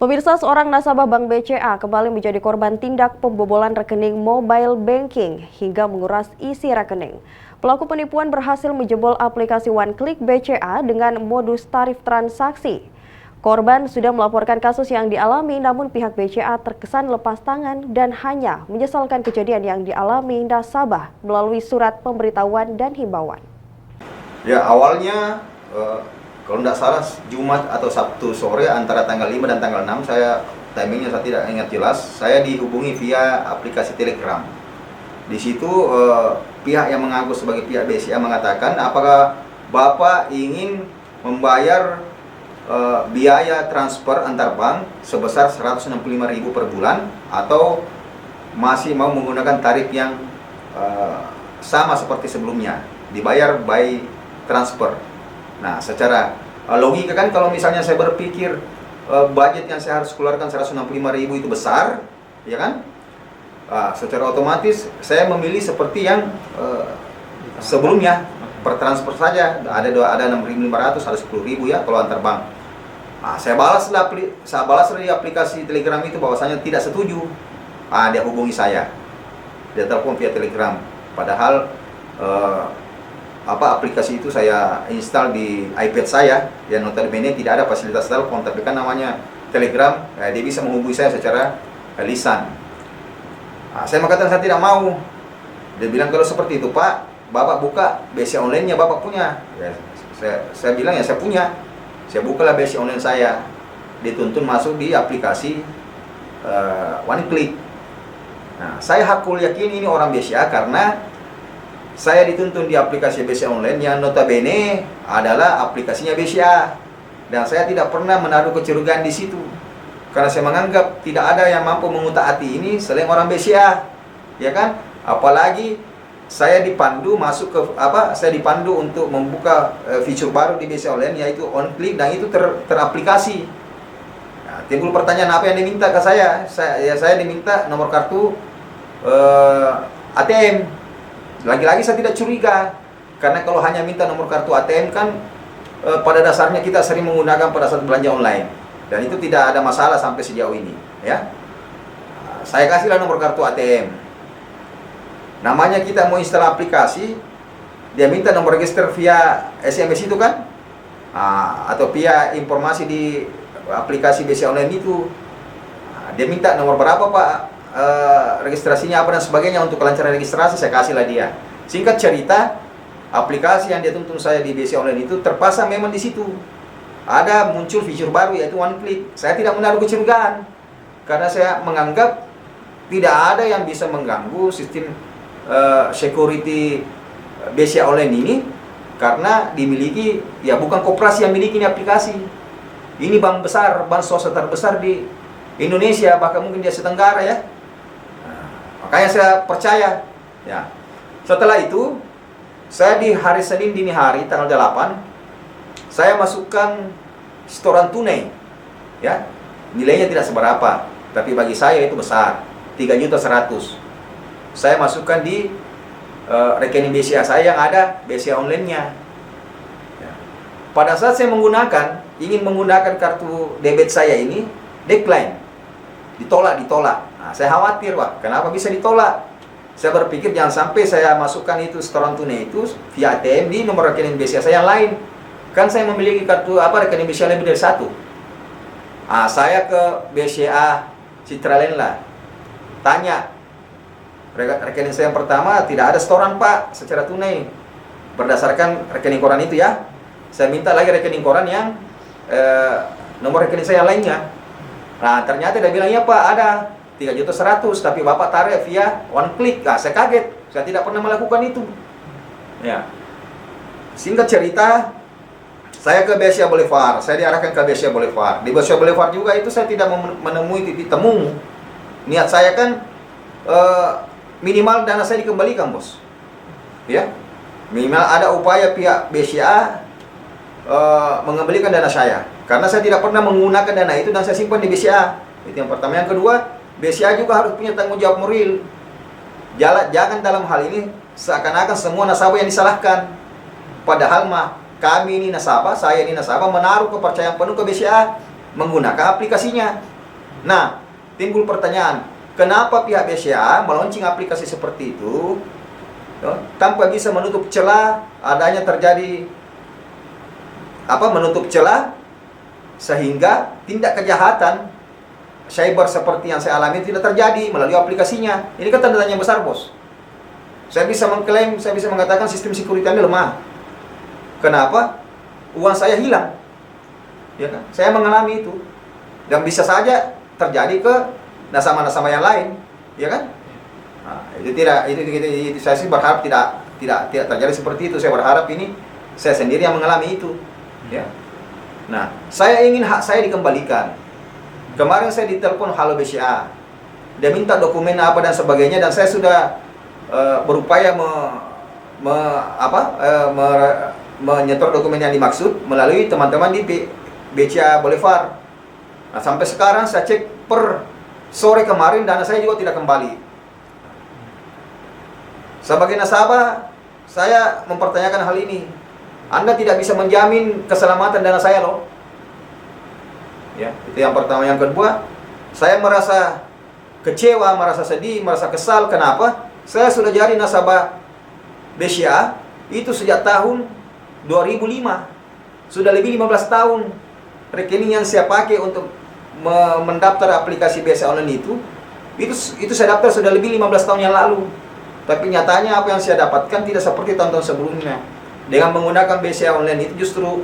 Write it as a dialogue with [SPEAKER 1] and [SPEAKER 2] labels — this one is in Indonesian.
[SPEAKER 1] Pemirsa, seorang nasabah Bank BCA kembali menjadi korban tindak pembobolan rekening mobile banking hingga menguras isi rekening. Pelaku penipuan berhasil menjebol aplikasi One Click BCA dengan modus tarif transaksi. Korban sudah melaporkan kasus yang dialami, namun pihak BCA terkesan lepas tangan dan hanya menyesalkan kejadian yang dialami nasabah melalui surat pemberitahuan dan himbauan.
[SPEAKER 2] Ya, awalnya kalau tidak salah Jumat atau Sabtu sore antara tanggal 5 dan tanggal 6, timingnya saya tidak ingat jelas, saya dihubungi via aplikasi Telegram. Di situ pihak yang mengaku sebagai pihak BCA mengatakan, apakah Bapak ingin membayar biaya transfer antar bank sebesar 165.000 per bulan atau masih mau menggunakan tarif yang sama seperti sebelumnya, dibayar by transfer. Nah, secara logika kan kalau misalnya saya berpikir budget yang saya harus keluarkan 165.000 itu besar, ya kan? Secara otomatis saya memilih seperti yang sebelumnya, per transfer saja ada 6.500, ada 10.000 ya kalau antar bank. Nah, saya balas di aplikasi Telegram itu bahwasanya tidak setuju. Dia hubungi saya, dia telepon via Telegram, padahal aplikasi itu saya install di iPad saya, yang notabene tidak ada fasilitas telepon, tapi kan namanya Telegram, dia bisa menghubungi saya secara lisan. Saya mengatakan saya tidak mau. Dia bilang, kalau seperti itu Pak, Bapak buka BCA online-nya Bapak punya. Ya, saya bilang ya saya punya. Saya bukalah BCA online saya, dituntun masuk di aplikasi One Click. Nah, saya hakul yakin ini orang BCA karena saya dituntun di aplikasi BCA online yang notabene adalah aplikasinya BCA, dan saya tidak pernah menaruh kecurigaan di situ karena saya menganggap tidak ada yang mampu mengutak-atik ini selain orang BCA, ya kan? Apalagi saya dipandu untuk membuka fitur baru di BCA online, yaitu on click, dan itu teraplikasi. Nah, timbul pertanyaan, apa yang diminta ke saya? Saya diminta nomor kartu ATM. Lagi-lagi saya tidak curiga, karena kalau hanya minta nomor kartu ATM kan pada dasarnya kita sering menggunakan pada saat belanja online, dan itu tidak ada masalah sampai sejauh ini, ya. Saya kasihlah nomor kartu ATM. Namanya kita mau install aplikasi, dia minta nomor register via SMS itu kan, atau via informasi di aplikasi BCA online itu. Dia minta nomor berapa Pak, registrasinya apa dan sebagainya untuk kelancaran registrasi, saya kasihlah dia. Singkat cerita, aplikasi yang dia tuntun saya di BCA online itu terpasang memang di situ. Ada muncul fitur baru yaitu One Click. Saya tidak menaruh kecurigaan karena saya menganggap tidak ada yang bisa mengganggu sistem security BCA online ini, karena dimiliki, ya bukan koperasi yang miliki ini aplikasi. Ini bank besar, bank swasta terbesar di Indonesia, bahkan mungkin di Asia Tenggara ya. Makanya saya percaya. Ya. Setelah itu, saya di hari Senin dini hari tanggal 8, saya masukkan setoran tunai. Ya. Nilainya tidak seberapa, tapi bagi saya itu besar, 3.100.000. Saya masukkan di rekening BCA saya yang ada BCA online-nya. Ya. Pada saat saya ingin menggunakan kartu debit saya ini, decline. Ditolak. Nah, saya khawatir, Pak, kenapa bisa ditolak? Saya berpikir jangan sampai saya masukkan itu setoran tunai itu via ATM di nomor rekening BCA saya yang lain. Kan saya memiliki kartu rekening BCA lebih dari satu. Saya ke BCA Citraland lah. Tanya, rekening saya yang pertama tidak ada setoran Pak secara tunai. Berdasarkan rekening koran itu ya. Saya minta lagi rekening koran yang nomor rekening saya yang lainnya. Nah, ternyata dia bilang, ya Pak, ada 3.100.000, tapi Bapak tarik via One Click. Nah, saya kaget, saya tidak pernah melakukan itu. Ya. Singkat cerita, saya ke BCA Boulevard, saya diarahkan ke BCA Boulevard. Di BCA Boulevard juga itu saya tidak menemui titik temu. Niat saya kan minimal dana saya dikembalikan, Bos. Ya. Minimal ada upaya pihak BCA mengembalikan dana saya, karena saya tidak pernah menggunakan dana itu dan saya simpan di BCA. Itu yang pertama. Yang kedua, BCA juga harus punya tanggung jawab moral. Jangan dalam hal ini seakan-akan semua nasabah yang disalahkan. Padahal kami ini nasabah, saya ini nasabah menaruh kepercayaan penuh ke BCA menggunakan aplikasinya. Nah, timbul pertanyaan, kenapa pihak BCA meluncing aplikasi seperti itu tanpa bisa menutup celah adanya terjadi menutup celah sehingga tindak kejahatan cyber seperti yang saya alami tidak terjadi melalui aplikasinya. Ini kan tanda tanya besar, bos. Saya bisa mengklaim, saya bisa mengatakan sistem security-nya lemah. Kenapa? Uang saya hilang. Ya kan? Saya mengalami itu. Dan bisa saja terjadi ke nasabah-nasabah yang lain, ya kan? Nah, itu saya sih berharap tidak terjadi seperti itu. Saya berharap ini saya sendiri yang mengalami itu, ya. Nah, saya ingin hak saya dikembalikan. Kemarin saya ditelepon Halo BCA. Dia minta dokumen apa dan sebagainya dan saya sudah berupaya menyetor dokumen yang dimaksud melalui teman-teman di BCA Boulevard. Nah, sampai sekarang saya cek per sore kemarin dana saya juga tidak kembali. Sebagai nasabah, saya mempertanyakan hal ini. Anda tidak bisa menjamin keselamatan dana saya loh. Ya, itu yang pertama. Yang kedua, saya merasa kecewa, merasa sedih, merasa kesal. Kenapa? Saya sudah jadi nasabah BCA itu sejak tahun 2005. Sudah lebih 15 tahun. Rekening yang saya pakai untuk mendaftar aplikasi BCA online itu saya daftar sudah lebih 15 tahun yang lalu. Tapi nyatanya apa yang saya dapatkan tidak seperti tahun-tahun sebelumnya. Dengan menggunakan BCA online itu justru